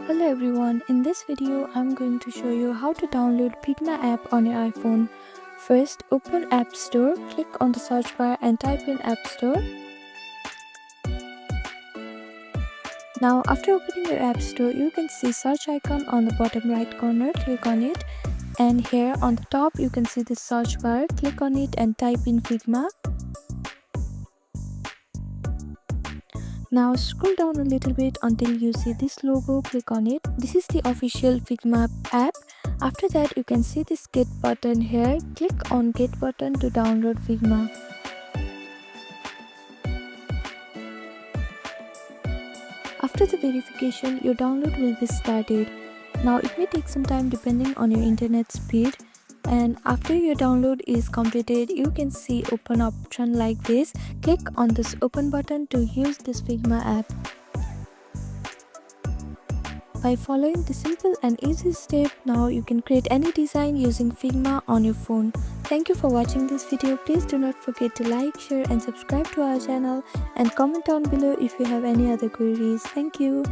Hello everyone, in this video I'm going to show you how to download Figma app on your iPhone. First, open App Store, click on the search bar and type in App Store. Now after opening your App Store, you can see search icon on the bottom right corner, click on it. And here on the top you can see the search bar, click on it and type in Figma. Now scroll down a little bit until you see this logo, click on it. This is the official Figma app. After that you can see this get button here. Click on get button to download Figma. After the verification, your download will be started. Now it may take some time depending on your internet speed. And after your download is completed, you can see open option like this. Click on this open button to use this Figma app. By following the simple and easy step, now you can create any design using Figma on your phone. Thank you for watching this video. Please do not forget to like, share and subscribe to our channel, and comment down below if you have any other queries. Thank you.